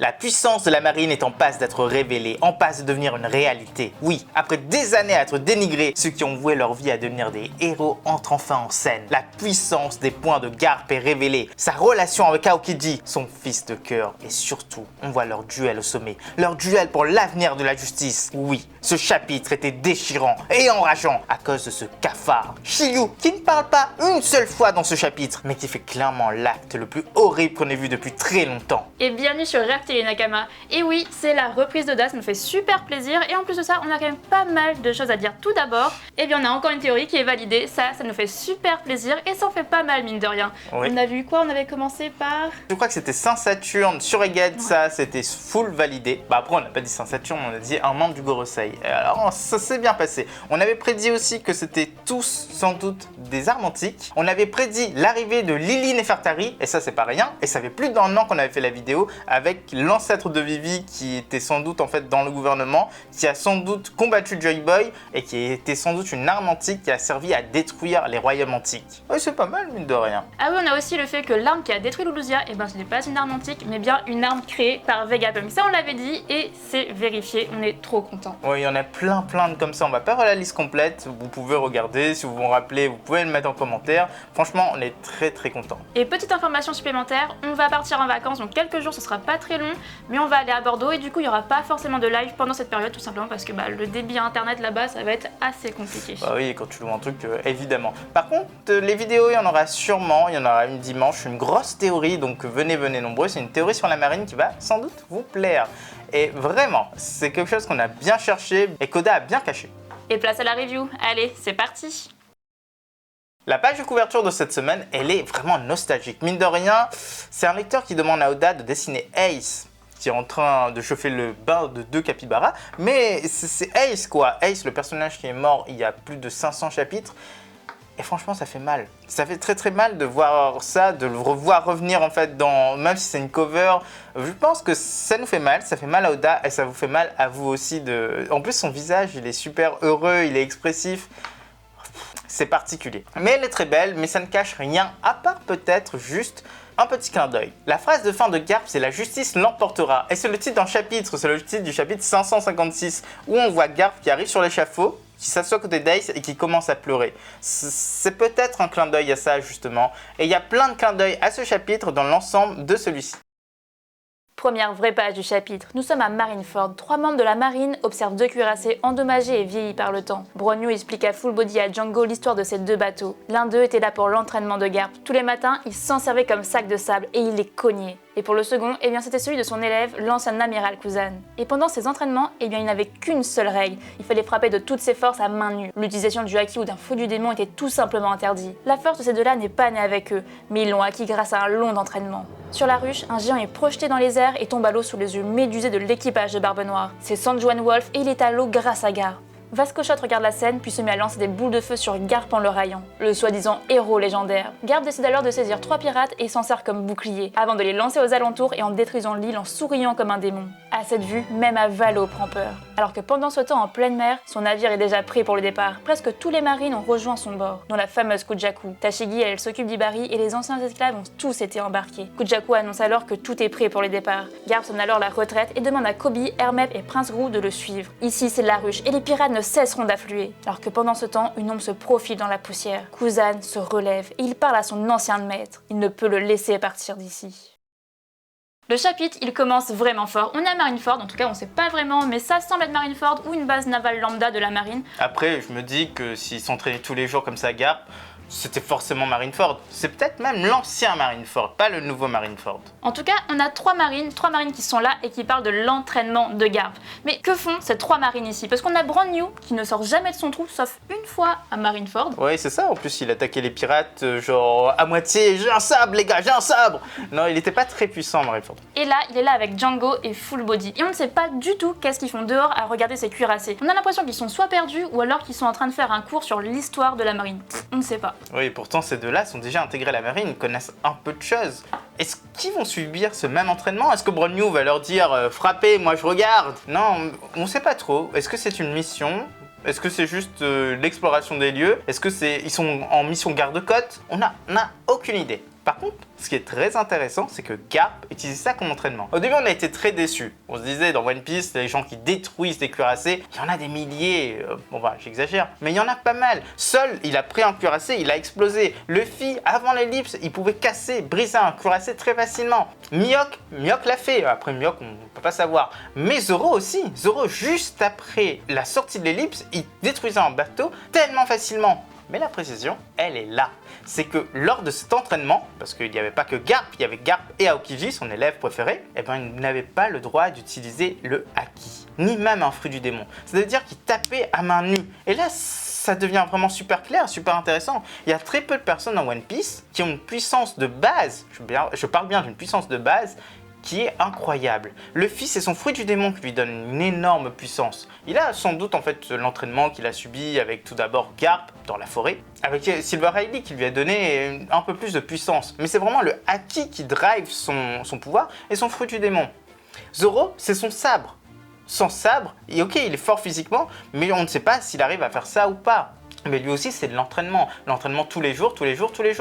La puissance de la marine est en passe d'être révélée, en passe de devenir une réalité. Oui, après des années à être dénigrés, ceux qui ont voué leur vie à devenir des héros entrent enfin en scène. La puissance des poings de Garp est révélée, sa relation avec Aokiji, son fils de cœur, et surtout, on voit leur duel au sommet, leur duel pour l'avenir de la justice. Oui, ce chapitre était déchirant et enrageant à cause de ce cafard, Shiryu, qui ne parle pas une seule fois dans ce chapitre, mais qui fait clairement l'acte le plus horrible qu'on ait vu depuis très longtemps. Et bienvenue sur Rare Télé Nakama. Et oui, c'est la reprise d'Oda, ça nous fait super plaisir. Et en plus de ça, on a quand même pas mal de choses à dire. Tout d'abord, eh bien on a encore une théorie qui est validée. Ça nous fait super plaisir et ça en fait pas mal, mine de rien. Oui. On a vu quoi? On avait commencé par... Je crois que c'était Saint-Saturne sur Egghead, ça c'était full validé. Bah après on n'a pas dit Saint-Saturne, on a dit un membre du Gorosei. Alors ça s'est bien passé. On avait prédit aussi que c'était tous sans doute des armes antiques. On avait prédit l'arrivée de Lily Nefertari, et ça c'est pas rien. Et ça fait plus d'un an qu'on avait fait la vidéo avec l'ancêtre de Vivi qui était sans doute en fait dans le gouvernement, qui a sans doute combattu Joy Boy et qui était sans doute une arme antique qui a servi à détruire les royaumes antiques. Ouais, c'est pas mal mine de rien. Ah oui, on a aussi le fait que l'arme qui a détruit Lulusia, eh ben ce n'est pas une arme antique, mais bien une arme créée par Vegapunk. Ça on l'avait dit et c'est vérifié, on est trop content. Oui, il y en a plein de comme ça, on va pas faire la liste complète, vous pouvez regarder, si vous vous rappelez, vous pouvez le mettre en commentaire. Franchement, on est très content. Et petite information supplémentaire, on va partir en vacances, donc quelques jours, ce sera pas très long, mais on va aller à Bordeaux et du coup il n'y aura pas forcément de live pendant cette période, tout simplement parce que le débit internet là-bas, ça va être assez compliqué. Bah oui, quand tu loues un truc, évidemment. Par contre, les vidéos, il y en aura sûrement, il y en aura une dimanche, une grosse théorie, donc venez nombreux, c'est une théorie sur la marine qui va sans doute vous plaire. Et vraiment, c'est quelque chose qu'on a bien cherché et qu'Oda a bien caché. Et place à la review, allez, c'est parti! La page de couverture de cette semaine, elle est vraiment nostalgique. Mine de rien, c'est un lecteur qui demande à Oda de dessiner Ace, qui est en train de chauffer le bain de 2 capybaras. Mais c'est Ace quoi, Ace, le personnage qui est mort il y a plus de 500 chapitres. Et franchement, ça fait mal. Ça fait très mal de voir ça, de le revoir revenir en fait dans... Même si c'est une cover, je pense que ça nous fait mal, ça fait mal à Oda et ça vous fait mal à vous aussi. En plus, son visage, il est super heureux, il est expressif. C'est particulier. Mais elle est très belle, mais ça ne cache rien, à part peut-être juste un petit clin d'œil. La phrase de fin de Garp, c'est « La justice l'emportera ». Et c'est le titre d'un chapitre, c'est le titre du chapitre 556, où on voit Garp qui arrive sur l'échafaud, qui s'assoit à côté d'Ace et qui commence à pleurer. C'est peut-être un clin d'œil à ça, justement. Et il y a plein de clins d'œil à ce chapitre dans l'ensemble de celui-ci. Première vraie page du chapitre. Nous sommes à Marineford. 3 membres de la marine observent 2 cuirassés endommagés et vieillis par le temps. Bronyu explique à Full Body et à Django l'histoire de ces 2 bateaux. L'un d'eux était là pour l'entraînement de Garp. Tous les matins, il s'en servait comme sac de sable et il les cognait. Et pour le second, eh bien c'était celui de son élève, l'ancien amiral Kuzan. Et pendant ses entraînements, eh bien il n'avait qu'une seule règle. Il fallait frapper de toutes ses forces à main nue. L'utilisation du haki ou d'un feu du démon était tout simplement interdit. La force de ces 2-là n'est pas née avec eux, mais ils l'ont acquis grâce à un long entraînement. Sur la ruche, un géant est projeté dans les airs et tombe à l'eau sous les yeux médusés de l'équipage de Barbe Noire. C'est Sanjuan Wolf et il est à l'eau grâce à Garp. Vasco Shot regarde la scène puis se met à lancer des boules de feu sur Garp en le raillant, le soi-disant héros légendaire. Garp décide alors de saisir 3 pirates et s'en sert comme bouclier, avant de les lancer aux alentours et en détruisant l'île en souriant comme un démon. À cette vue, même Avalo prend peur. Alors que pendant ce temps en pleine mer, son navire est déjà prêt pour le départ. Presque tous les marines ont rejoint son bord, dont la fameuse Kujaku. Tashigi, elle s'occupe d'Ibari et les anciens esclaves ont tous été embarqués. Kujaku annonce alors que tout est prêt pour le départ. Garp sonne alors la retraite et demande à Koby, Hermep et Prince Grou de le suivre. Ici, c'est la ruche et les pirates ne cesseront d'affluer. Alors que pendant ce temps, une ombre se profile dans la poussière. Kuzan se relève et il parle à son ancien maître. Il ne peut le laisser partir d'ici. Le chapitre, il commence vraiment fort. On est à Marineford, en tout cas on sait pas vraiment, mais ça semble être Marineford ou une base navale lambda de la marine. Après, je me dis que s'ils s'entraînaient tous les jours comme ça à Garp, c'était forcément Marineford. C'est peut-être même l'ancien Marineford, pas le nouveau Marineford. En tout cas, on a 3 marines qui sont là et qui parlent de l'entraînement de Garp. Mais que font ces 3 marines ici? Parce qu'on a Bronyu qui ne sort jamais de son trou, sauf une fois à Marineford. Ouais, c'est ça. En plus, il attaquait les pirates, genre à moitié. J'ai un sabre, les gars, j'ai un sabre. Non, il était pas très puissant, Marineford. Et là, il est là avec Django et Full Body. Et on ne sait pas du tout qu'est-ce qu'ils font dehors à regarder ces cuirassés. On a l'impression qu'ils sont soit perdus ou alors qu'ils sont en train de faire un cours sur l'histoire de la marine. On ne sait pas. Oui, pourtant ces 2-là sont déjà intégrés à la marine, connaissent un peu de choses. Est-ce qu'ils vont subir ce même entraînement? Est-ce que Bronyu va leur dire frappez, moi je regarde? Non, on sait pas trop. Est-ce que c'est une mission? Est-ce que c'est juste l'exploration des lieux? Est-ce que ils sont en mission garde-côte? On n'a aucune idée. Par contre, ce qui est très intéressant, c'est que Garp utilise ça comme entraînement. Au début, on a été très déçus. On se disait, dans One Piece, les gens qui détruisent des cuirassés, il y en a des milliers. Bon, bah, j'exagère, mais il y en a pas mal. Seul, il a pris un cuirassé, il a explosé. Luffy, avant l'ellipse, il pouvait casser, briser un cuirassé très facilement. Mihawk l'a fait. Après Mihawk, on ne peut pas savoir. Mais Zoro aussi. Zoro, juste après la sortie de l'ellipse, il détruisait un bateau tellement facilement. Mais la précision, elle est là. C'est que lors de cet entraînement, parce qu'il n'y avait pas que Garp, il y avait Garp et Aokiji, son élève préféré, eh ben, il n'avait pas le droit d'utiliser le Haki, ni même un fruit du démon. C'est-à-dire qu'il tapait à main nue. Et là, ça devient vraiment super clair, super intéressant. Il y a très peu de personnes dans One Piece qui ont une puissance de base, je parle bien d'une puissance de base, qui est incroyable. Luffy, c'est son fruit du démon qui lui donne une énorme puissance. Il a sans doute en fait l'entraînement qu'il a subi avec tout d'abord Garp dans la forêt, avec Silver Hailey qui lui a donné un peu plus de puissance. Mais c'est vraiment le Haki qui drive son pouvoir et son fruit du démon. Zoro, c'est son sabre. Sans sabre, et ok, il est fort physiquement, mais on ne sait pas s'il arrive à faire ça ou pas. Mais lui aussi, c'est de l'entraînement. L'entraînement tous les jours,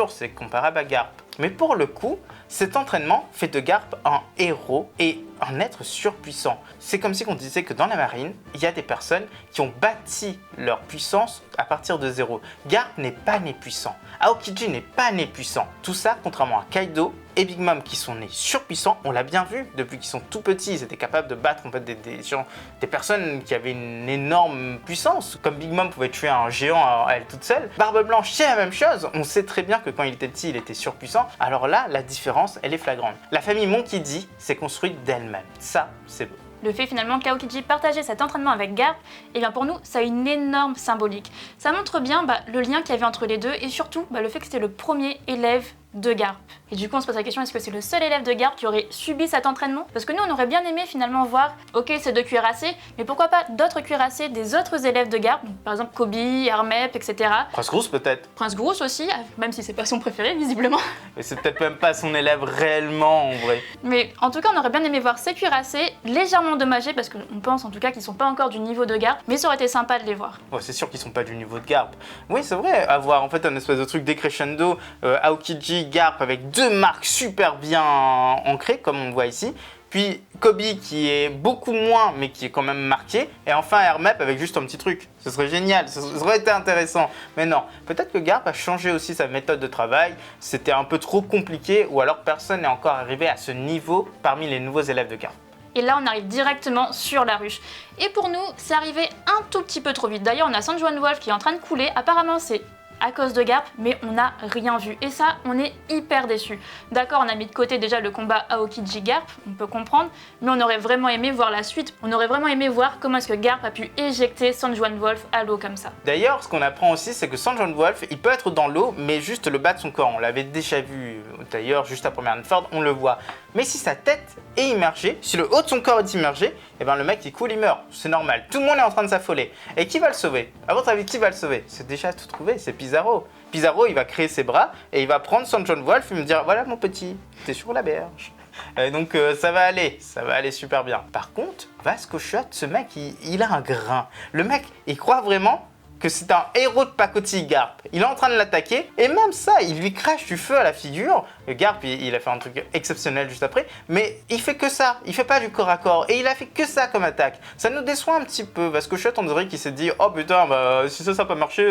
c'est comparable à Garp. Mais pour le coup, cet entraînement fait de Garp un héros et un être surpuissant. C'est comme si on disait que dans la marine, il y a des personnes qui ont bâti leur puissance à partir de zéro. Garp n'est pas né puissant. Aokiji n'est pas né puissant. Tout ça, contrairement à Kaido et Big Mom qui sont nés surpuissants, on l'a bien vu depuis qu'ils sont tout petits, ils étaient capables de battre en fait, des personnes qui avaient une énorme puissance. Comme Big Mom pouvait tuer un géant à elle toute seule, Barbe Blanche c'est la même chose. On sait très bien que quand il était petit, il était surpuissant. Alors là, la différence, elle est flagrante. La famille Monkey D s'est construite d'elle-même. Ça, c'est beau. Le fait finalement qu'Aokiji partageait cet entraînement avec Garp, et bien pour nous, ça a une énorme symbolique. Ça montre bien le lien qu'il y avait entre les deux et surtout le fait que c'était le premier élève de Garp. Et du coup, on se pose la question, est-ce que c'est le seul élève de Garp qui aurait subi cet entraînement? Parce que nous, on aurait bien aimé finalement voir, ok, ces deux cuirassés, mais pourquoi pas d'autres cuirassés des autres élèves de Garp, donc, par exemple Kobe, Hermep, etc. Prince Groose peut-être. Prince Groose aussi, même si c'est pas son préféré, visiblement. Mais c'est peut-être même pas son élève réellement, en vrai. Mais en tout cas, on aurait bien aimé voir ces cuirassés légèrement endommagés, parce qu'on pense en tout cas qu'ils sont pas encore du niveau de Garp, mais ça aurait été sympa de les voir. Ouais, c'est sûr qu'ils sont pas du niveau de Garp. Oui, c'est vrai, avoir en fait un espèce de truc décrescendo, Aokiji, Garp avec deux marques super bien ancrées, comme on voit ici. Puis Kobe qui est beaucoup moins, mais qui est quand même marqué. Et enfin Hermep avec juste un petit truc. Ce serait génial, ça aurait été intéressant. Mais non, peut-être que Garp a changé aussi sa méthode de travail. C'était un peu trop compliqué, ou alors personne n'est encore arrivé à ce niveau parmi les nouveaux élèves de Garp. Et là, on arrive directement sur la ruche. Et pour nous, c'est arrivé un tout petit peu trop vite. D'ailleurs, on a San Juan Wolf qui est en train de couler. Apparemment, c'est à cause de Garp, mais on n'a rien vu. Et ça, on est hyper déçus. D'accord, on a mis de côté déjà le combat Aokiji-Garp, on peut comprendre, mais on aurait vraiment aimé voir la suite. On aurait vraiment aimé voir comment est-ce que Garp a pu éjecter San Juan Wolf à l'eau comme ça. D'ailleurs, ce qu'on apprend aussi, c'est que San Juan Wolf, il peut être dans l'eau, mais juste le bas de son corps. On l'avait déjà vu, d'ailleurs, juste après Marineford, on le voit. Mais si sa tête est immergée, si le haut de son corps est immergé, et ben le mec il coule, il meurt. C'est normal. Tout le monde est en train de s'affoler. Et qui va le sauver? À votre avis, qui va le sauver? C'est déjà tout trouvé, c'est Pizarro. Pizarro, il va créer ses bras et il va prendre San Juan Wolf et me dire voilà mon petit, t'es sur la berge. Et donc ça va aller super bien. Par contre, Vasco Shot, ce mec, il a un grain. Le mec, il croit vraiment que c'est un héros de pacotille, Garp. Il est en train de l'attaquer, et même ça, il lui crache du feu à la figure. Garp, il a fait un truc exceptionnel juste après, mais il fait que ça, il fait pas du corps à corps, et il a fait que ça comme attaque. Ça nous déçoit un petit peu, parce que Shot, on dirait qu'il s'est dit, oh putain, bah si ça n'a pas marché,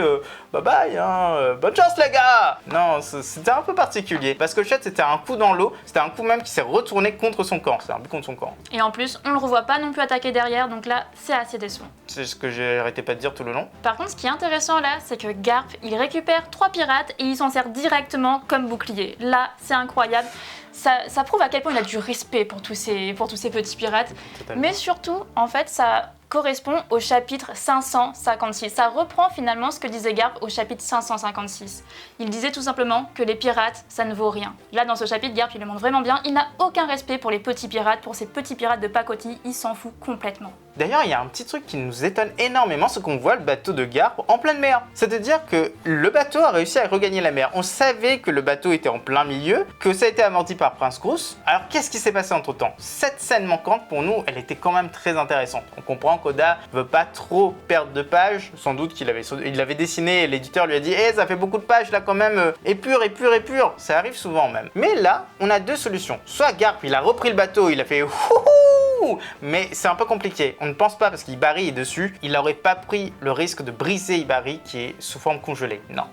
bye bye, hein, bonne chance les gars. Non, c'était un peu particulier, parce que Shot, c'était un coup dans l'eau, c'était un coup même qui s'est retourné contre son camp, c'est un but contre son camp. Et en plus, on le revoit pas non plus attaquer derrière, donc là, c'est assez décevant. C'est ce que j'ai arrêté pas de dire tout le long. Par contre, ce qui est intéressant là, c'est que Garp, il récupère 3 pirates et il s'en sert directement comme bouclier. Là, c'est incroyable. Ça prouve à quel point il a du respect pour tous ces petits pirates. Totalement. Mais surtout, en fait, ça correspond au chapitre 556. Ça reprend finalement ce que disait Garp au chapitre 556. Il disait tout simplement que les pirates, ça ne vaut rien. Là, dans ce chapitre, Garp, il le montre vraiment bien. Il n'a aucun respect pour les petits pirates, pour ces petits pirates de pacotille. Il s'en fout complètement. D'ailleurs, il y a un petit truc qui nous étonne énormément, c'est qu'on voit le bateau de Garp en pleine mer. C'est-à-dire que le bateau a réussi à regagner la mer. On savait que le bateau était en plein milieu, que ça a été amorti par Prince Groose. Alors qu'est-ce qui s'est passé entre temps? Cette scène manquante, pour nous, elle était quand même très intéressante. On comprend qu'Oda veut pas trop perdre de pages. Sans doute qu'il l'avait dessiné et l'éditeur lui a dit ça fait beaucoup de pages là quand même, épure. Ça arrive souvent même. Mais là, on a deux solutions. Soit Garp, il a repris le bateau, il a fait wouhou, mais c'est un peu compliqué. On ne pense pas parce qu'Ibari est dessus. Il n'aurait pas pris le risque de briser Ibari qui est sous forme congelée. Non,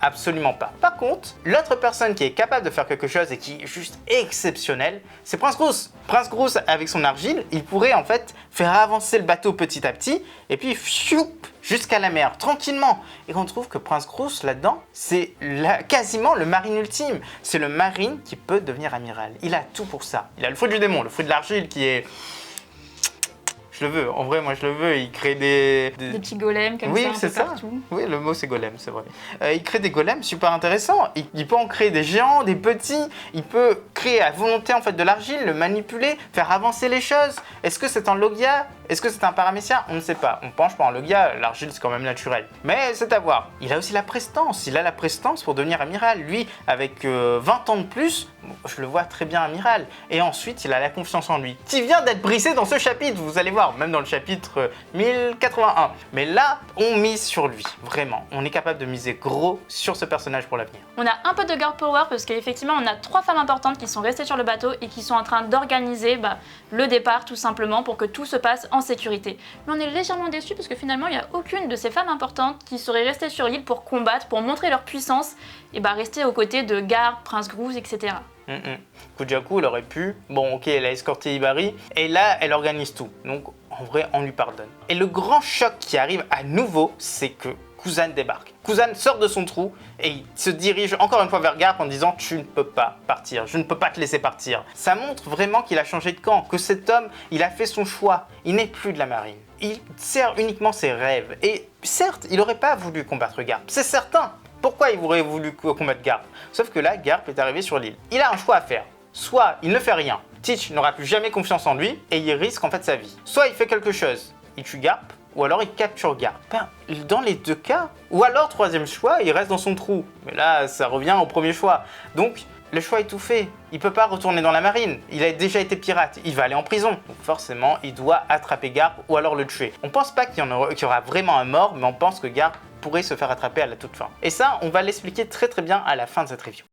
absolument pas. Par contre, l'autre personne qui est capable de faire quelque chose et qui est juste exceptionnel, c'est Prince Groose. Prince Groose, avec son argile, il pourrait en fait faire avancer le bateau petit à petit et puis fioup, jusqu'à la mer, tranquillement. Et on trouve que Prince Groose, là-dedans, c'est quasiment le marine ultime. C'est le marine qui peut devenir amiral. Il a tout pour ça. Il a le fruit du démon, le fruit de l'argile qui est... Je le veux, en vrai, moi je le veux. Il crée des petits golems comme oui, ça, c'est ça. partout. Oui, le mot c'est golem, c'est vrai. Il crée des golems super intéressants. Il peut en créer des géants, des petits. Il peut créer à volonté en fait de l'argile, le manipuler, faire avancer les choses. Est-ce que c'est un Logia? Est-ce que c'est un paramécien? On ne sait pas. On penche pas en Logia, l'argile c'est quand même naturel. Mais c'est à voir. Il a aussi la prestance. Il a la prestance pour devenir amiral. Lui, avec 20 ans de plus, je le vois très bien amiral. Et ensuite, il a la confiance en lui, qui vient d'être brisé dans ce chapitre. Vous allez voir, même dans le chapitre 1081. Mais là, on mise sur lui. Vraiment. On est capable de miser gros sur ce personnage pour l'avenir. On a un peu de girl power parce qu'effectivement, on a 3 femmes importantes qui sont restées sur le bateau et qui sont en train d'organiser le départ tout simplement pour que tout se passe en sécurité. Mais on est légèrement déçus parce que finalement, il n'y a aucune de ces femmes importantes qui seraient restées sur l'île pour combattre, pour montrer leur puissance et rester aux côtés de Garp, Prince Groose, etc. Kujaku, elle aurait pu. Bon, ok, elle a escorté Ibari. Et là, elle organise tout. Donc, en vrai, on lui pardonne. Et le grand choc qui arrive à nouveau, c'est que Kuzan débarque. Kuzan sort de son trou et il se dirige encore une fois vers Garp en disant « Tu ne peux pas partir, je ne peux pas te laisser partir ». Ça montre vraiment qu'il a changé de camp, que cet homme, il a fait son choix. Il n'est plus de la marine. Il sert uniquement ses rêves. Et certes, il n'aurait pas voulu combattre Garp, c'est certain. Pourquoi il aurait voulu combattre Garp? Sauf que là, Garp est arrivé sur l'île. Il a un choix à faire. Soit il ne fait rien, Teach n'aura plus jamais confiance en lui et il risque en fait sa vie. Soit il fait quelque chose, il tue Garp, ou alors il capture Garp. Dans les deux cas, ou alors troisième choix, il reste dans son trou. Mais là, ça revient au premier choix. Donc, le choix est tout fait. Il peut pas retourner dans la marine. Il a déjà été pirate. Il va aller en prison. Donc forcément, il doit attraper Garp ou alors le tuer. On pense pas qu'il y aura vraiment un mort, mais on pense que Garp pourrait se faire attraper à la toute fin. Et ça, on va l'expliquer très bien à la fin de cette review.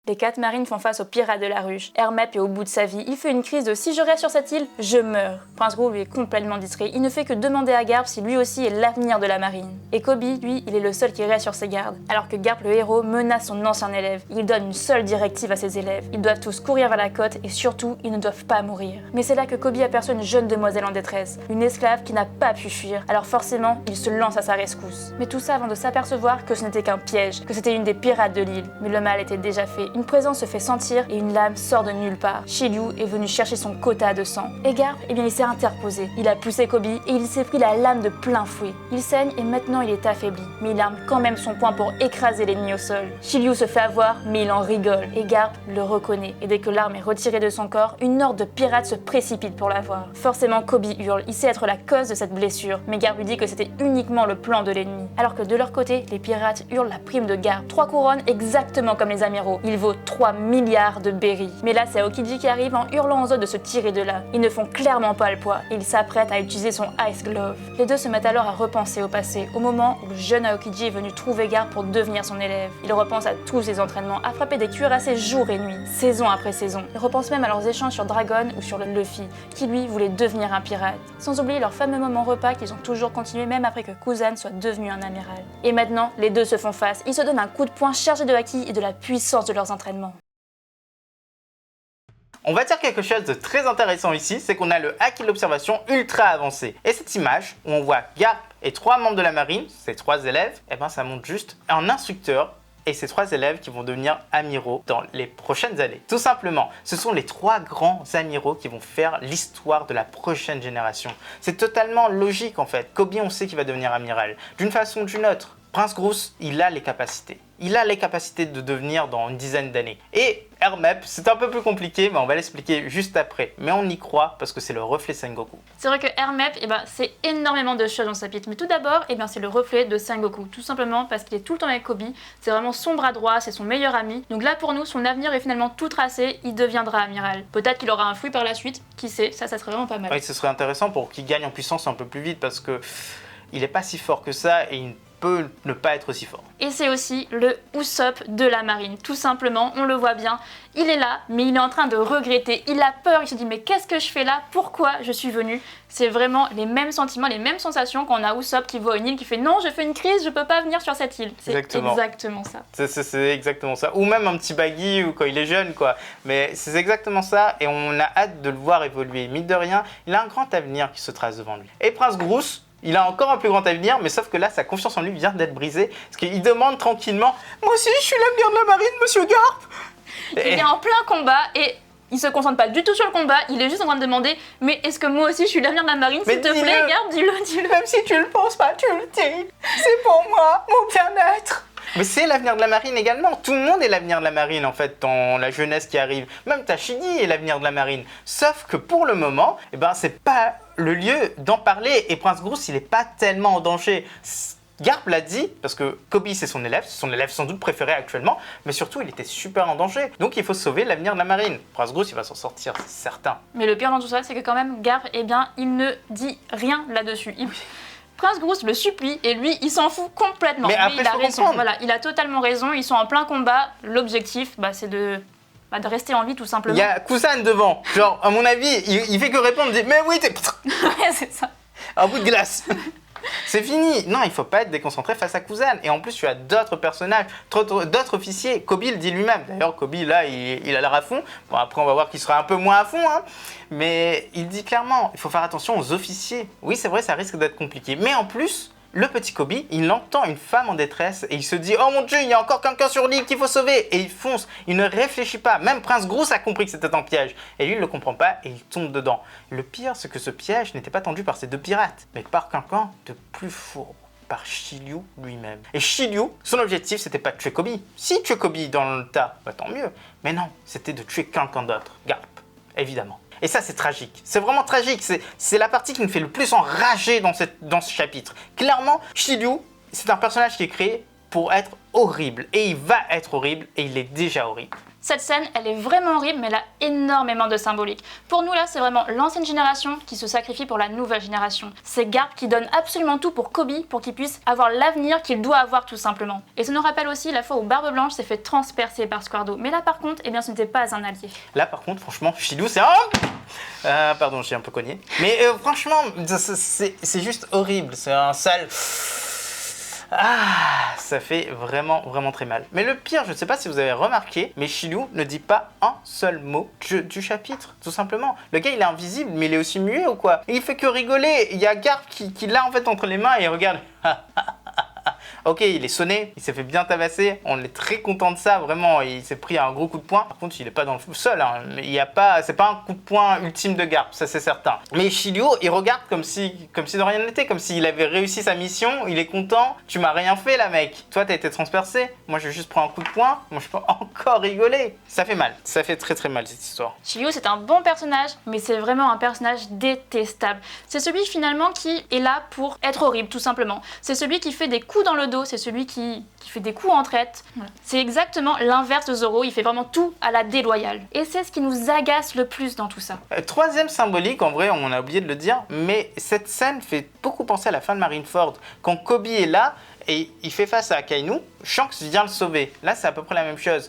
Les 4 marines font face aux pirates de la ruche. Hermep est au bout de sa vie. Il fait une crise de « si je reste sur cette île, je meurs ». Prince Groove est complètement distrait. Il ne fait que demander à Garp si lui aussi est l'avenir de la marine. Et Koby, lui, il est le seul qui reste sur ses gardes. Alors que Garp, le héros, menace son ancien élève. Il donne une seule directive à ses élèves. Ils doivent tous courir vers la côte et surtout, ils ne doivent pas mourir. Mais c'est là que Koby aperçoit une jeune demoiselle en détresse. Une esclave qui n'a pas pu fuir. Alors forcément, il se lance à sa rescousse. Mais tout ça avant de s'apercevoir que ce n'était qu'un piège, que c'était une des pirates de l'île. Mais le mal était déjà fait. Une présence se fait sentir et une lame sort de nulle part. Shiryu est venu chercher son quota de sang. Et Garp, il s'est interposé. Il a poussé Koby et il s'est pris la lame de plein fouet. Il saigne et maintenant il est affaibli. Mais il arme quand même son poing pour écraser l'ennemi au sol. Shiryu se fait avoir, mais il en rigole. Et Garp le reconnaît. Et dès que l'arme est retirée de son corps, une horde de pirates se précipite pour la voir. Forcément, Koby hurle. Il sait être la cause de cette blessure. Mais Garp lui dit que c'était uniquement le plan de l'ennemi. Alors que de leur côté, les pirates hurlent la prime de Garp. 3 couronnes exactement comme les amiraux. Il vaut 3 milliards de berries. Mais là, c'est Aokiji qui arrive en hurlant aux autres de se tirer de là. Ils ne font clairement pas le poids et ils s'apprêtent à utiliser son Ice Glove. Les deux se mettent alors à repenser au passé, au moment où le jeune Aokiji est venu trouver Garp pour devenir son élève. Il repense à tous ses entraînements, à frapper des cuirassés jour et nuit, saison après saison. Il repense même à leurs échanges sur Dragon ou sur le Luffy, qui lui voulait devenir un pirate. Sans oublier leur fameux moment repas qu'ils ont toujours continué même après que Kuzan soit devenu un amiral. Et maintenant, les deux se font face. Ils se donnent un coup de poing chargé de haki et de la puissance de leurs entraînements. On va dire quelque chose de très intéressant ici, c'est qu'on a le haki de l'observation ultra avancé. Et cette image, où on voit Garp et 3 membres de la marine, ces 3 élèves, et ça montre juste un instructeur et ces 3 élèves qui vont devenir amiraux dans les prochaines années. Tout simplement, ce sont les 3 grands amiraux qui vont faire l'histoire de la prochaine génération. C'est totalement logique en fait. Koby, on sait qu'il va devenir amiral, d'une façon ou d'une autre. Prince Groose, il a les capacités. Il a les capacités de devenir dans une dizaine d'années. Et Hermep, c'est un peu plus compliqué, mais on va l'expliquer juste après. Mais on y croit parce que c'est le reflet Sengoku. C'est vrai que Hermep, c'est énormément de choses dans ce chapitre. Mais tout d'abord, c'est le reflet de Sengoku. Tout simplement parce qu'il est tout le temps avec Kobe. C'est vraiment son bras droit, c'est son meilleur ami. Donc là, pour nous, son avenir est finalement tout tracé. Il deviendra amiral. Peut-être qu'il aura un fruit par la suite. Qui sait, ça serait vraiment pas mal. Oui, ce serait intéressant pour qu'il gagne en puissance un peu plus vite parce que il n'est pas si fort que ça et il peut ne pas être aussi fort. Et c'est aussi le Usopp de la marine. Tout simplement, on le voit bien, il est là, mais il est en train de regretter, il a peur, il se dit mais qu'est-ce que je fais là? Pourquoi je suis venu? C'est vraiment les mêmes sentiments, les mêmes sensations quand on a Usopp qui voit une île qui fait non, je fais une crise, je peux pas venir sur cette île. C'est exactement ça. C'est exactement ça. Ou même un petit Baggy ou quand il est jeune, quoi. Mais c'est exactement ça et on a hâte de le voir évoluer. Mine de rien, il a un grand avenir qui se trace devant lui. Et Prince Groose, il a encore un plus grand avenir, mais sauf que là, sa confiance en lui vient d'être brisée. Parce qu'il demande tranquillement « Moi aussi, je suis l'avenir de la marine, monsieur Garp !» Il est en plein combat et il se concentre pas du tout sur le combat. Il est juste en train de demander « Mais est-ce que moi aussi, je suis l'avenir de la marine? S'il te plaît, Garp, dis-le. » Même si tu le penses pas, tu le dis. C'est pour moi, mon bien-être. Mais c'est l'avenir de la marine également. Tout le monde est l'avenir de la marine en fait dans la jeunesse qui arrive. Même Tashigi est l'avenir de la marine. Sauf que pour le moment, c'est pas le lieu d'en parler. Et Prince Groose, il est pas tellement en danger. Garp l'a dit, parce que Kobe c'est son élève sans doute préféré actuellement, mais surtout il était super en danger. Donc il faut sauver l'avenir de la marine. Prince Groose il va s'en sortir, c'est certain. Mais le pire dans tout ça, c'est que quand même Garp, il ne dit rien là-dessus. Prince Groose le supplie et lui, il s'en fout complètement. Mais après, il a raison. Voilà, il a totalement raison. Ils sont en plein combat. L'objectif, c'est de rester en vie tout simplement. Il y a Kusan devant. Genre, à mon avis, il fait que répondre. Il dit, mais oui, t'es. Ouais, c'est ça. Un bout de glace. C'est fini. Non, il faut pas être déconcentré face à Kusan. Et en plus, tu as d'autres personnages, d'autres officiers. Kobe le dit lui-même. D'ailleurs, Kobe, là, il a l'air à fond. Bon, après, on va voir qu'il sera un peu moins à fond. Hein. Mais il dit clairement, il faut faire attention aux officiers. Oui, c'est vrai, ça risque d'être compliqué. Mais en plus, le petit Kobe, il entend une femme en détresse et il se dit « Oh mon Dieu, il y a encore quelqu'un sur l'île qu'il faut sauver !» Et il fonce, il ne réfléchit pas. Même Prince Groose a compris que c'était un piège. Et lui, il ne le comprend pas et il tombe dedans. Le pire, c'est que ce piège n'était pas tendu par ces deux pirates, mais par quelqu'un de plus fourbe, par Shiryu lui-même. Et Shiryu, son objectif, c'était pas de tuer Kobe. Si tuer Kobe dans le tas, tant mieux. Mais non, c'était de tuer quelqu'un d'autre. Garp, évidemment. Et ça, c'est tragique. C'est vraiment tragique. C'est la partie qui me fait le plus enrager dans ce chapitre. Clairement, Shiryu, c'est un personnage qui est créé pour être horrible. Et il va être horrible, et il est déjà horrible. Cette scène, elle est vraiment horrible, mais elle a énormément de symbolique. Pour nous, là, c'est vraiment l'ancienne génération qui se sacrifie pour la nouvelle génération. C'est Garp qui donne absolument tout pour Kobe, pour qu'il puisse avoir l'avenir qu'il doit avoir, tout simplement. Et ça nous rappelle aussi la fois où Barbe Blanche s'est fait transpercer par Squardo. Mais là, par contre, ce n'était pas un allié. Là, par contre, franchement, Shiryu, c'est... pardon, j'ai un peu cogné. Mais franchement, c'est juste horrible. C'est un sale... ça fait vraiment, vraiment très mal. Mais le pire, je ne sais pas si vous avez remarqué, mais Shiryu ne dit pas un seul mot du chapitre, tout simplement. Le gars, il est invisible, mais il est aussi muet ou quoi? Et il fait que rigoler. Il y a Garp qui l'a en fait entre les mains et il regarde. Ok, il est sonné, il s'est fait bien tabasser, on est très content de ça, vraiment, il s'est pris un gros coup de poing. Par contre, il n'est pas dans le sol, hein. C'est pas un coup de poing ultime de Garp, ça c'est certain. Mais Shiryu, il regarde comme si de rien n'était, comme s'il avait réussi sa mission, il est content, tu m'as rien fait là mec. Toi t'as été transpercé, moi j'ai juste pris un coup de poing, moi je peux encore rigoler. Ça fait mal, ça fait très très mal cette histoire. Shiryu c'est un bon personnage, mais c'est vraiment un personnage détestable. C'est celui finalement qui est là pour être horrible tout simplement. C'est celui qui fait des coups dans le dos, c'est celui qui fait des coups en traite. Voilà. C'est exactement l'inverse de Zoro, il fait vraiment tout à la déloyale. Et c'est ce qui nous agace le plus dans tout ça. Troisième symbolique, en vrai on a oublié de le dire, mais cette scène fait beaucoup penser à la fin de Marineford. Quand Kobe est là et il fait face à Akainu, Shanks vient le sauver. Là c'est à peu près la même chose.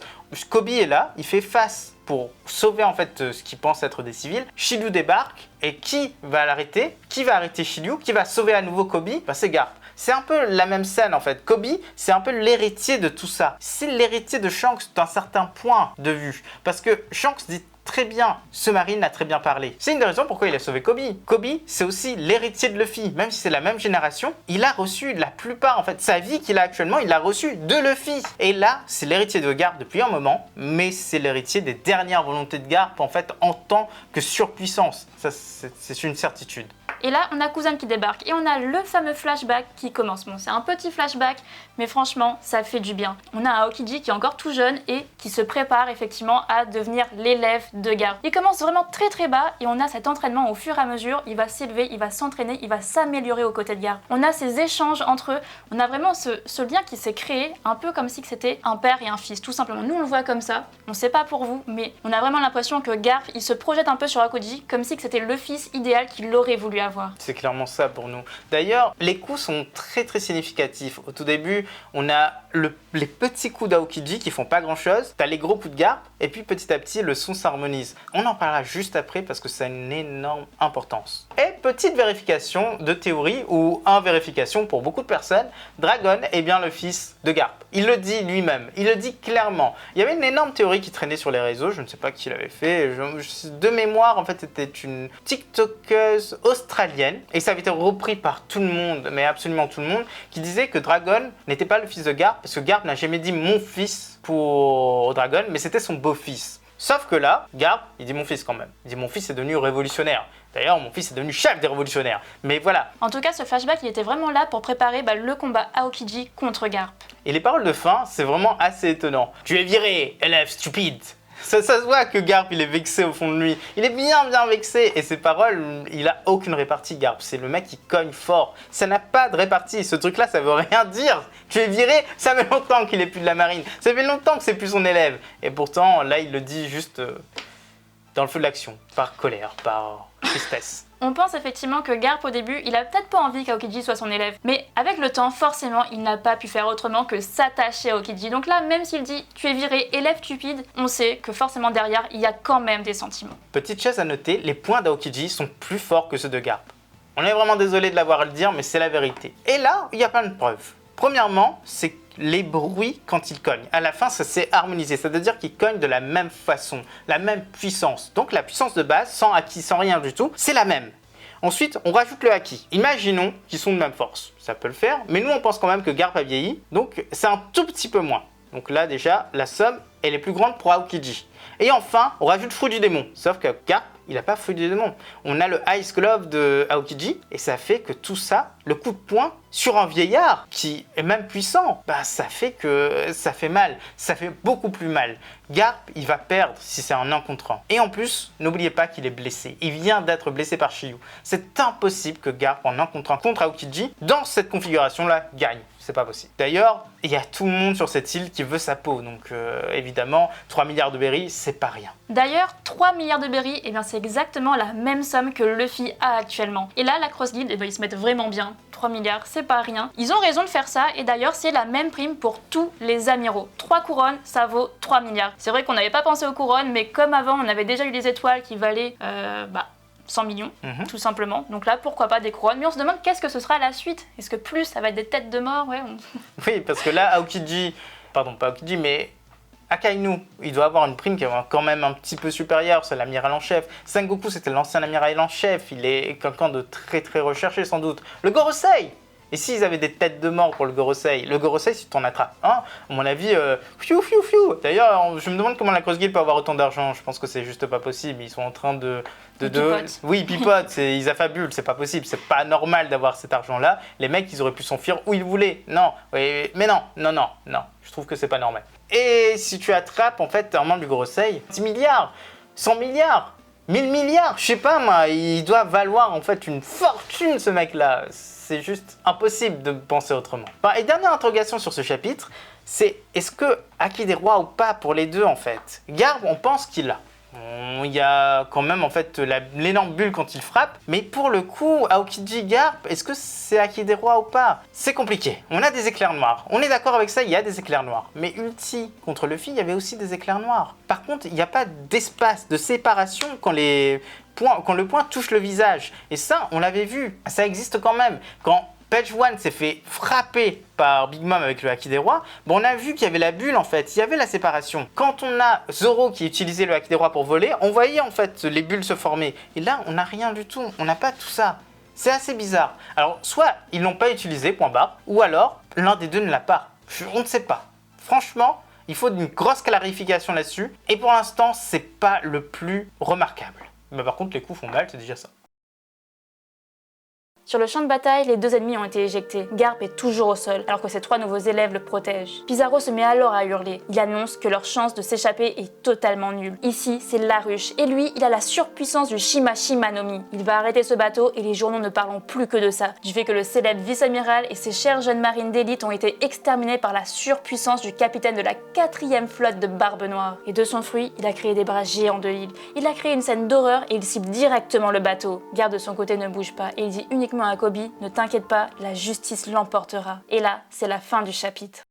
Kobe est là, il fait face pour sauver en fait ce qu'il pense être des civils. Shiryu débarque et qui va l'arrêter? Qui va arrêter Shiryu? Qui va sauver à nouveau Kobe? C'est Garp. C'est un peu la même scène en fait. Kobe, c'est un peu l'héritier de tout ça. C'est l'héritier de Shanks d'un certain point de vue. Parce que Shanks dit très bien, ce marine a très bien parlé. C'est une des raisons pourquoi il a sauvé Kobe. Kobe, c'est aussi l'héritier de Luffy. Même si c'est la même génération, il a reçu la plupart, en fait, sa vie qu'il a actuellement, il l'a reçue de Luffy. Et là, c'est l'héritier de Garp depuis un moment, mais c'est l'héritier des dernières volontés de Garp, en fait, en tant que surpuissance. Ça, c'est une certitude. Et là, on a Cousin qui débarque et on a le fameux flashback qui commence. Bon, c'est un petit flashback, mais franchement, ça fait du bien. On a Aokiji qui est encore tout jeune et qui se prépare effectivement à devenir l'élève de Garp. Il commence vraiment très très bas et on a cet entraînement au fur et à mesure. Il va s'élever, il va s'entraîner, il va s'améliorer aux côtés de Garp. On a ces échanges entre eux. On a vraiment ce lien qui s'est créé, un peu comme si c'était un père et un fils, tout simplement. Nous, on le voit comme ça. On sait pas pour vous, mais on a vraiment l'impression que Garp, il se projette un peu sur Aokiji, comme si c'était le fils idéal qu'il aurait voulu avoir. C'est clairement ça pour nous. D'ailleurs, les coups sont très très significatifs. Au tout début, on a les petits coups d'Aokiji qui font pas grand chose. T'as les gros coups de Garp, et puis petit à petit, le son s'harmonise. On en parlera juste après parce que ça a une énorme importance. Et petite vérification de théorie, ou vérification pour beaucoup de personnes, Dragon est bien le fils de Garp. Il le dit lui-même, il le dit clairement. Il y avait une énorme théorie qui traînait sur les réseaux, je ne sais pas qui l'avait fait. De mémoire, en fait, c'était une TikTokeuse australienne, et ça avait été repris par tout le monde, mais absolument tout le monde, qui disait que Dragon n'était pas le fils de Garp, parce que Garp n'a jamais dit mon fils pour Dragon, mais c'était son beau-fils. Sauf que là, Garp, il dit mon fils quand même. Il dit mon fils est devenu révolutionnaire. D'ailleurs, mon fils est devenu chef des révolutionnaires. Mais voilà. En tout cas, ce flashback, il était vraiment là pour préparer le combat Aokiji contre Garp. Et les paroles de fin, c'est vraiment assez étonnant. Tu es viré, élève stupide. Ça se voit que Garp, il est vexé au fond de lui. Il est bien vexé. Et ses paroles, il a aucune répartie, Garp. C'est le mec qui cogne fort. Ça n'a pas de répartie. Ce truc-là, ça veut rien dire. Tu es viré, ça fait longtemps qu'il est plus de la marine. Ça fait longtemps que c'est plus son élève. Et pourtant, là, il le dit juste dans le feu de l'action. Par colère, par tristesse. On pense effectivement que Garp au début, il a peut-être pas envie qu'Aokiji soit son élève, mais avec le temps, forcément, il n'a pas pu faire autrement que s'attacher à Aokiji. Donc là, même s'il dit « tu es viré, élève stupide », on sait que forcément derrière, il y a quand même des sentiments. Petite chose à noter, les points d'Aokiji sont plus forts que ceux de Garp. On est vraiment désolé de l'avoir à le dire, mais c'est la vérité. Et là, il y a plein de preuves. Premièrement, c'est les bruits quand il cogne. À la fin, ça s'est harmonisé, c'est-à-dire qu'il cogne de la même façon, la même puissance. Donc la puissance de base, sans haki, sans rien du tout, c'est la même. Ensuite, on rajoute le haki. Imaginons qu'ils sont de même force. Ça peut le faire, mais nous, on pense quand même que Garp a vieilli, donc c'est un tout petit peu moins. Donc là, déjà, la somme, elle est plus grande pour Aokiji. Et enfin, on rajoute Fruit du démon. Sauf que Garp, il n'a pas Fruit du démon. On a le Ice Glove de Aokiji, et ça fait que tout ça, le coup de poing sur un vieillard qui est même puissant, bah ça fait que ça fait mal. Ça fait beaucoup plus mal. Garp, il va perdre si c'est un 1 contre 1. Et en plus, n'oubliez pas qu'il est blessé. Il vient d'être blessé par Shiryu. C'est impossible que Garp en 1 contre 1 contre Aokiji, dans cette configuration-là, gagne. C'est pas possible. D'ailleurs, il y a tout le monde sur cette île qui veut sa peau. Donc évidemment, 3 milliards de berries, c'est pas rien. D'ailleurs, 3 milliards de berries, eh bien c'est exactement la même somme que Luffy a actuellement. Et là, la Cross Guild, eh bien, ils se mettent vraiment bien. 3 milliards, c'est pas rien. Ils ont raison de faire ça, et d'ailleurs, c'est la même prime pour tous les amiraux. 3 couronnes, ça vaut 3 milliards. C'est vrai qu'on n'avait pas pensé aux couronnes, mais comme avant, on avait déjà eu des étoiles qui valaient 100 millions, tout simplement. Donc là, pourquoi pas des couronnes. Mais on se demande qu'est-ce que ce sera la suite. Est-ce que plus, ça va être des têtes de mort? Oui, parce que là, Aokiji, pardon, pas Aokiji, mais Akainu, il doit avoir une prime qui est quand même un petit peu supérieure, c'est l'amiral en chef. Sengoku, c'était l'ancien amiral en chef, il est quelqu'un de très très recherché sans doute. Le Gorosei! Et s'ils avaient des têtes de mort pour le Gorosei, si tu en attrapes un, à mon avis, fiou. D'ailleurs, je me demande comment la Cross Guild peut avoir autant d'argent, je pense que c'est juste pas possible, ils sont en train de oui, pipote, ils affabulent, c'est pas possible, c'est pas normal d'avoir cet argent-là. Les mecs, ils auraient pu s'enfuir où ils voulaient. Non, mais non, je trouve que c'est pas normal. Et si tu attrapes, en fait, un membre du Gorosei, 10 milliards, 100 milliards, 1000 milliards, je sais pas moi, il doit valoir en fait une fortune ce mec-là. C'est juste impossible de penser autrement. Et dernière interrogation sur ce chapitre, c'est est-ce que Haki des rois ou pas pour les deux en fait? Garp, on pense qu'il l'a. Il y a quand même en fait l'énorme bulle quand il frappe, mais pour le coup, Aokiji Garp, est-ce que c'est Haki des rois ou pas? C'est compliqué. On a des éclairs noirs. On est d'accord avec ça, il y a des éclairs noirs. Mais Ulti contre Luffy, il y avait aussi des éclairs noirs. Par contre, il n'y a pas d'espace, de séparation quand le point touche le visage. Et ça, on l'avait vu. Ça existe quand même. Quand Page One s'est fait frapper par Big Mom avec le Haki des rois, on a vu qu'il y avait la bulle en fait, il y avait la séparation. Quand on a Zoro qui utilisait le Haki des rois pour voler, on voyait en fait les bulles se former. Et là, on n'a rien du tout, on n'a pas tout ça. C'est assez bizarre. Alors, soit ils l'ont pas utilisé, point barre, ou alors l'un des deux ne l'a pas. On ne sait pas. Franchement, il faut une grosse clarification là-dessus. Et pour l'instant, c'est pas le plus remarquable. Mais par contre, les coups font mal, c'est déjà ça. Sur le champ de bataille, les 2 ennemis ont été éjectés. Garp est toujours au sol, alors que ses 3 nouveaux élèves le protègent. Pizarro se met alors à hurler. Il annonce que leur chance de s'échapper est totalement nulle. Ici, c'est la ruche, et lui, il a la surpuissance du Shima Shima no Mi. Il va arrêter ce bateau et les journaux ne parlent plus que de ça, du fait que le célèbre vice-amiral et ses chères jeunes marines d'élite ont été exterminés par la surpuissance du capitaine de la 4e flotte de Barbe Noire. Et de son fruit, il a créé des bras géants de l'île. Il a créé une scène d'horreur et il cible directement le bateau. Garp de son côté ne bouge pas et il dit uniquement à Koby « Ne t'inquiète pas, la justice l'emportera ». Et là, c'est la fin du chapitre.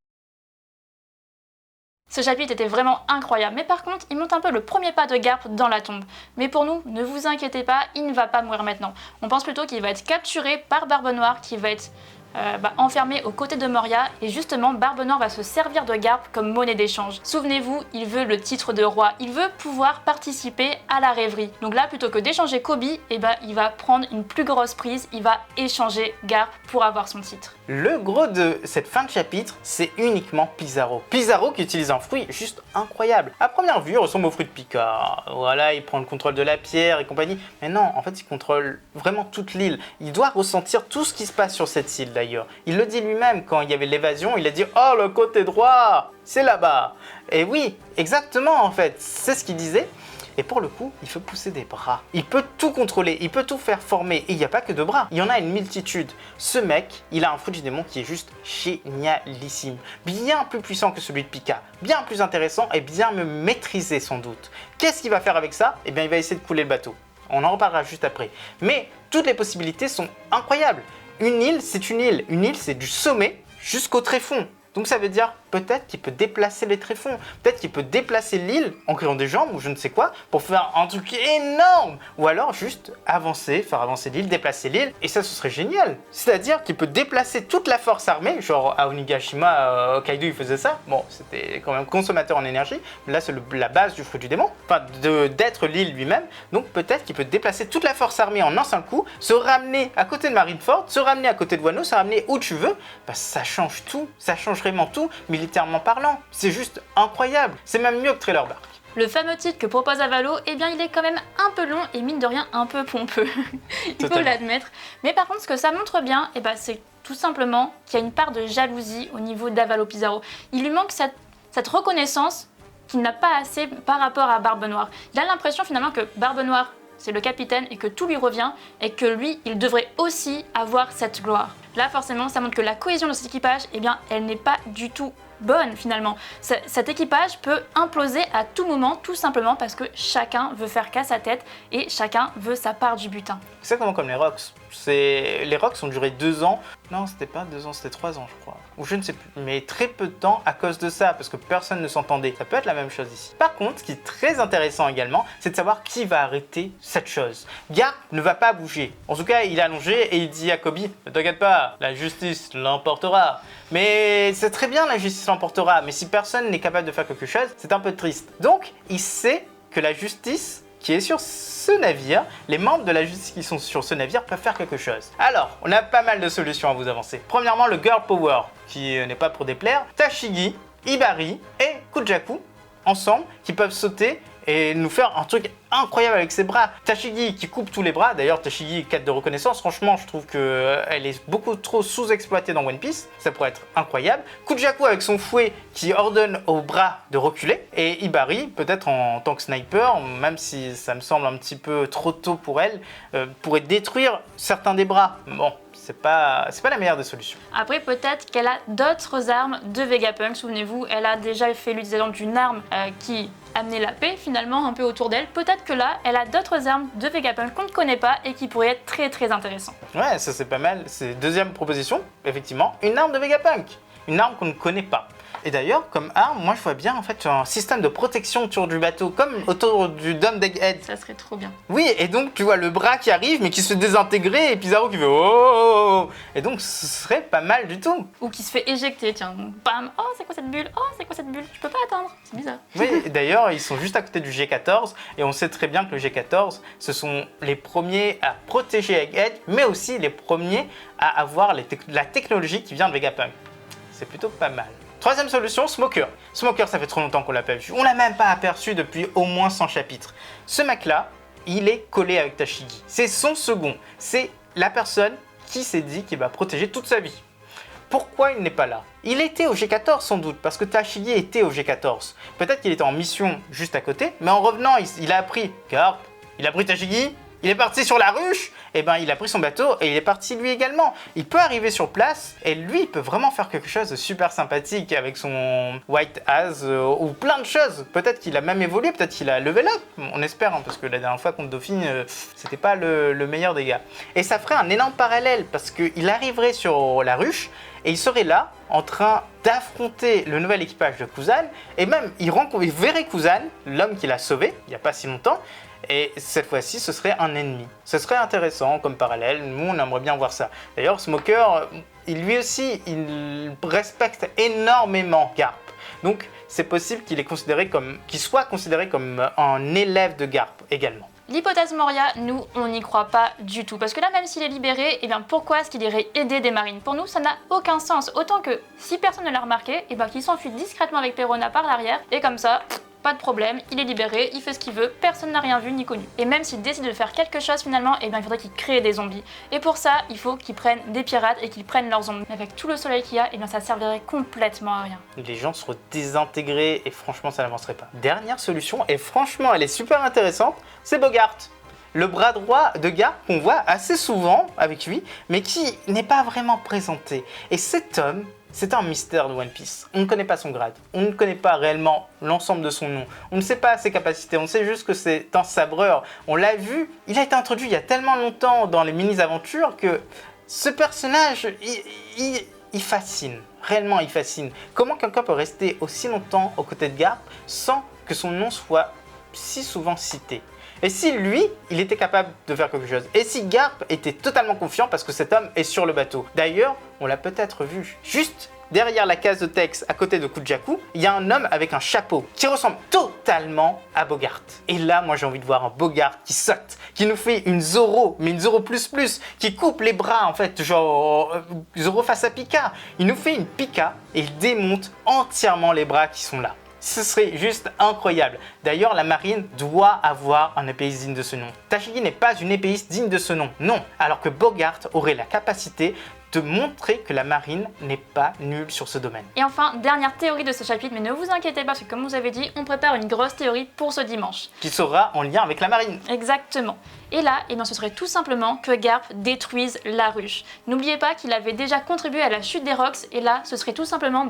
Ce chapitre était vraiment incroyable, mais par contre, il monte un peu le premier pas de Garp dans la tombe. Mais pour nous, ne vous inquiétez pas, il ne va pas mourir maintenant. On pense plutôt qu'il va être capturé par Barbe Noire, qui va être enfermé aux côtés de Moria, et justement Barbe Noire va se servir de Garp comme monnaie d'échange. Souvenez-vous, il veut le titre de roi, il veut pouvoir participer à la rêverie. Donc là, plutôt que d'échanger Koby, il va prendre une plus grosse prise, il va échanger Garp pour avoir son titre. Le gros de cette fin de chapitre, c'est uniquement Pizarro. Pizarro qui utilise un fruit juste incroyable. À première vue, il ressemble au fruit de Picard. Voilà, il prend le contrôle de la pierre et compagnie. Mais non, en fait, il contrôle vraiment toute l'île. Il doit ressentir tout ce qui se passe sur cette île d'ailleurs. Il le dit lui-même quand il y avait l'évasion, il a dit « Oh, le côté droit, c'est là-bas !» Et oui, exactement en fait, c'est ce qu'il disait. Et pour le coup, il peut pousser des bras. Il peut tout contrôler, il peut tout faire former. Et il n'y a pas que 2 bras, il y en a une multitude. Ce mec, il a un fruit du démon qui est juste génialissime. Bien plus puissant que celui de Pika, bien plus intéressant et bien mieux maîtrisé sans doute. Qu'est-ce qu'il va faire avec ça? Eh bien, il va essayer de couler le bateau. On en reparlera juste après. Mais toutes les possibilités sont incroyables. Une île, c'est une île. Une île, c'est du sommet jusqu'au tréfonds. Donc ça veut dire peut-être qu'il peut déplacer les tréfonds, peut-être qu'il peut déplacer l'île en créant des jambes ou je ne sais quoi pour faire un truc énorme. Ou alors juste avancer, faire avancer l'île, déplacer l'île et ça ce serait génial. C'est-à-dire qu'il peut déplacer toute la force armée, genre à Onigashima, Kaido il faisait ça. Bon, c'était quand même consommateur en énergie, mais là c'est la base du fruit du démon, enfin d'être l'île lui-même. Donc peut-être qu'il peut déplacer toute la force armée en un seul coup, se ramener à côté de Marineford, se ramener à côté de Wano, se ramener où tu veux. Bah, ça change tout, ça change vraiment tout, militairement parlant. C'est juste incroyable. C'est même mieux que Trailer Bark. Le fameux titre que propose Avalo, eh bien il est quand même un peu long et mine de rien un peu pompeux. Il faut l'admettre. Mais par contre ce que ça montre bien, eh ben, c'est tout simplement qu'il y a une part de jalousie au niveau d'Avalo Pizarro. Il lui manque cette reconnaissance qu'il n'a pas assez par rapport à Barbe Noire. Il a l'impression finalement que Barbe Noire c'est le capitaine et que tout lui revient et que lui, il devrait aussi avoir cette gloire. Là, forcément, ça montre que la cohésion de cet équipage, eh bien, elle n'est pas du tout bonne finalement. Cet équipage peut imploser à tout moment, tout simplement parce que chacun veut faire qu'à sa tête et chacun veut sa part du butin. C'est exactement comme les Rocks. Les Rocks ont duré 2 ans. Non, c'était pas 2 ans, c'était 3 ans, je crois. Ou je ne sais plus. Mais très peu de temps à cause de ça, parce que personne ne s'entendait. Ça peut être la même chose ici. Par contre, ce qui est très intéressant également, c'est de savoir qui va arrêter cette chose. Garp ne va pas bouger. En tout cas, il est allongé et il dit à Koby, ne t'inquiète pas, la justice l'emportera. Mais c'est très bien, la justice l'emportera. Mais si personne n'est capable de faire quelque chose, c'est un peu triste. Donc, il sait que la justice qui est sur ce navire, les membres de la justice qui sont sur ce navire peuvent faire quelque chose. Alors, on a pas mal de solutions à vous avancer. Premièrement, le Girl Power, qui n'est pas pour déplaire, Tashigi, Hibari et Kujaku, ensemble, qui peuvent sauter et nous faire un truc incroyable avec ses bras. Tashigi qui coupe tous les bras, d'ailleurs Tashigi 4 de reconnaissance, franchement je trouve qu'elle est beaucoup trop sous-exploitée dans One Piece, ça pourrait être incroyable. Kujaku avec son fouet qui ordonne aux bras de reculer, et Hibari peut-être en tant que sniper, même si ça me semble un petit peu trop tôt pour elle, pourrait détruire certains des bras. Bon, c'est pas la meilleure des solutions. Après, peut-être qu'elle a d'autres armes de Vegapunk. Souvenez-vous, elle a déjà fait l'utilisation d'une arme qui amenait la paix finalement un peu autour d'elle. Peut-être que là, elle a d'autres armes de Vegapunk qu'on ne connaît pas et qui pourraient être très très intéressantes. Ouais, ça c'est pas mal. C'est deuxième proposition, effectivement, une arme de Vegapunk. Une arme qu'on ne connaît pas. Et d'ailleurs, comme arme, moi je vois bien en fait un système de protection autour du bateau, comme autour du dôme d'Egghead. Ça serait trop bien. Oui, et donc tu vois le bras qui arrive mais qui se fait désintégrer et Pizarro qui fait oh. Et donc ce serait pas mal du tout. Ou qui se fait éjecter, tiens, bam, oh c'est quoi cette bulle, oh c'est quoi cette bulle, tu peux pas atteindre, c'est bizarre. Oui, d'ailleurs ils sont juste à côté du G14 et on sait très bien que le G14 ce sont les premiers à protéger Egghead mais aussi les premiers à avoir la technologie qui vient de Vegapunk. C'est plutôt pas mal. Troisième solution, Smoker. Smoker, ça fait trop longtemps qu'on l'a pas vu. On l'a même pas aperçu depuis au moins 100 chapitres. Ce mec-là, il est collé avec Tashigi. C'est son second. C'est la personne qui s'est dit qu'il va protéger toute sa vie. Pourquoi il n'est pas là? Il était au G14 sans doute, parce que Tashigi était au G14. Peut-être qu'il était en mission juste à côté, mais en revenant, il a appris Garp, il a pris Tashigi, il est parti sur la ruche, et ben il a pris son bateau et il est parti lui également. Il peut arriver sur place et lui il peut vraiment faire quelque chose de super sympathique avec son White As ou plein de choses. Peut-être qu'il a même évolué, peut-être qu'il a level up, on espère, hein, parce que la dernière fois contre Dauphine, c'était pas le meilleur des gars. Et ça ferait un énorme parallèle parce qu'il arriverait sur la ruche et il serait là en train d'affronter le nouvel équipage de Kuzan et même il verrait Kuzan, l'homme qu'il a sauvé il n'y a pas si longtemps. Et cette fois-ci, ce serait un ennemi. Ce serait intéressant comme parallèle. Nous, on aimerait bien voir ça. D'ailleurs, Smoker, lui aussi, il respecte énormément Garp. Donc, c'est possible qu'il soit considéré comme un élève de Garp également. L'hypothèse Moria, nous, on n'y croit pas du tout. Parce que là, même s'il est libéré, eh bien, pourquoi est-ce qu'il irait aider des marines? Pour nous, ça n'a aucun sens. Autant que, si personne ne l'a remarqué, eh bien, qu'il s'enfuit discrètement avec Perona par l'arrière, et comme ça, pas de problème, il est libéré, il fait ce qu'il veut, personne n'a rien vu ni connu. Et même s'il décide de faire quelque chose finalement, eh bien, il faudrait qu'il crée des zombies. Et pour ça, il faut qu'il prenne des pirates et qu'ils prennent leurs zombies. Mais avec tout le soleil qu'il y a, eh bien, ça servirait complètement à rien. Les gens seraient désintégrés et franchement, ça n'avancerait pas. Dernière solution, et franchement, elle est super intéressante, c'est Bogart. Le bras droit de Garp qu'on voit assez souvent avec lui, mais qui n'est pas vraiment présenté. Et cet homme, c'est un mystère de One Piece. On ne connaît pas son grade, on ne connaît pas réellement l'ensemble de son nom, on ne sait pas ses capacités, on sait juste que c'est un sabreur. On l'a vu, il a été introduit il y a tellement longtemps dans les mini-aventures que ce personnage, il fascine. Réellement, il fascine. Comment quelqu'un peut rester aussi longtemps aux côtés de Garp sans que son nom soit si souvent cité? Et si lui, il était capable de faire quelque chose? Et si Garp était totalement confiant parce que cet homme est sur le bateau? D'ailleurs, on l'a peut-être vu. Juste derrière la case de Tex, à côté de Kujaku, il y a un homme avec un chapeau qui ressemble totalement à Bogart. Et là, moi j'ai envie de voir un Bogart qui saute, qui nous fait une Zoro, mais une Zoro plus plus, qui coupe les bras en fait, genre Zoro face à Pika. Il nous fait une Pika et il démonte entièrement les bras qui sont là. Ce serait juste incroyable. D'ailleurs, la marine doit avoir un épéiste digne de ce nom. Tashigi n'est pas une épéiste digne de ce nom, non. Alors que Bogart aurait la capacité de montrer que la marine n'est pas nulle sur ce domaine. Et enfin, dernière théorie de ce chapitre, mais ne vous inquiétez pas parce que comme vous avez dit, on prépare une grosse théorie pour ce dimanche. Qui sera en lien avec la marine. Exactement. Et là, eh bien, ce serait tout simplement que Garp détruise la ruche. N'oubliez pas qu'il avait déjà contribué à la chute des Rocks, et là, ce serait tout simplement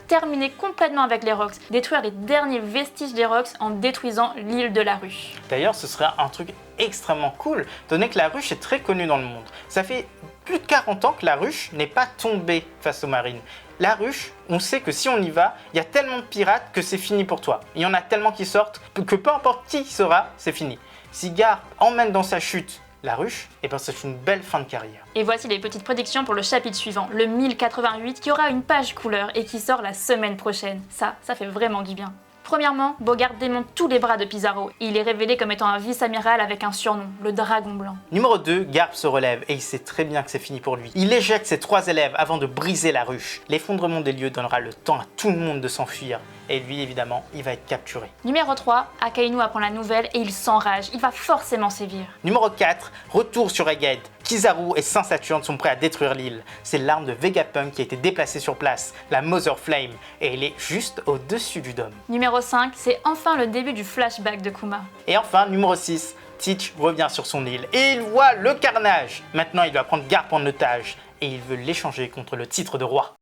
terminer complètement avec les Rocks, détruire les derniers vestiges des Rocks en détruisant l'île de la ruche. D'ailleurs, ce serait un truc extrêmement cool, donné que la ruche est très connue dans le monde. Ça fait plus de 40 ans que la ruche n'est pas tombée face aux marines. La ruche, on sait que si on y va, il y a tellement de pirates que c'est fini pour toi. Il y en a tellement qui sortent que peu importe qui sera, c'est fini. Si Garp emmène dans sa chute la ruche, et ben c'est une belle fin de carrière. Et voici les petites prédictions pour le chapitre suivant, le 1088, qui aura une page couleur et qui sort la semaine prochaine. Ça fait vraiment du bien. Premièrement, Bogart démonte tous les bras de Pizarro et il est révélé comme étant un vice-amiral avec un surnom, le Dragon Blanc. Numéro 2, Garp se relève et il sait très bien que c'est fini pour lui. Il éjecte ses 3 élèves avant de briser la ruche. L'effondrement des lieux donnera le temps à tout le monde de s'enfuir. Et lui, évidemment, il va être capturé. Numéro 3, Akainu apprend la nouvelle et il s'enrage. Il va forcément sévir. Numéro 4, retour sur Egghead. Kizaru et Saint Saturne sont prêts à détruire l'île. C'est l'arme de Vegapunk qui a été déplacée sur place, la Mother Flame, et elle est juste au-dessus du dôme. Numéro 5, c'est enfin le début du flashback de Kuma. Et enfin, numéro 6, Teach revient sur son île et il voit le carnage. Maintenant, il doit prendre Garp en otage et il veut l'échanger contre le titre de roi.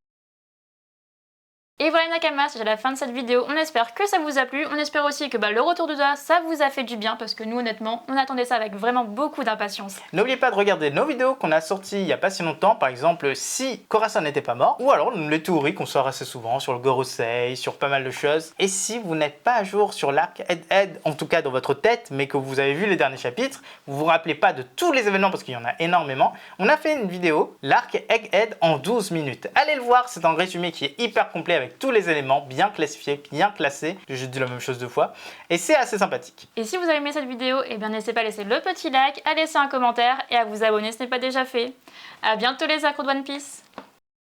Et voilà Nakama, c'est déjà la fin de cette vidéo. On espère que ça vous a plu. On espère aussi que le retour de Doa, ça vous a fait du bien parce que nous honnêtement, on attendait ça avec vraiment beaucoup d'impatience. N'oubliez pas de regarder nos vidéos qu'on a sorties il n'y a pas si longtemps, par exemple si Corazon n'était pas mort, ou alors les théories qu'on sort assez souvent sur le Gorosei, sur pas mal de choses. Et si vous n'êtes pas à jour sur l'arc Egghead, en tout cas dans votre tête, mais que vous avez vu les derniers chapitres, vous vous rappelez pas de tous les événements parce qu'il y en a énormément, on a fait une vidéo, l'arc Egghead en 12 minutes. Allez le voir, c'est un résumé qui est hyper complet avec tous les éléments bien classifiés, bien classés. J'ai dit la même chose 2 fois. Et c'est assez sympathique. Et si vous avez aimé cette vidéo, eh bien n'hésitez pas à laisser le petit like, à laisser un commentaire et à vous abonner si ce n'est pas déjà fait. A bientôt les accros de One Piece.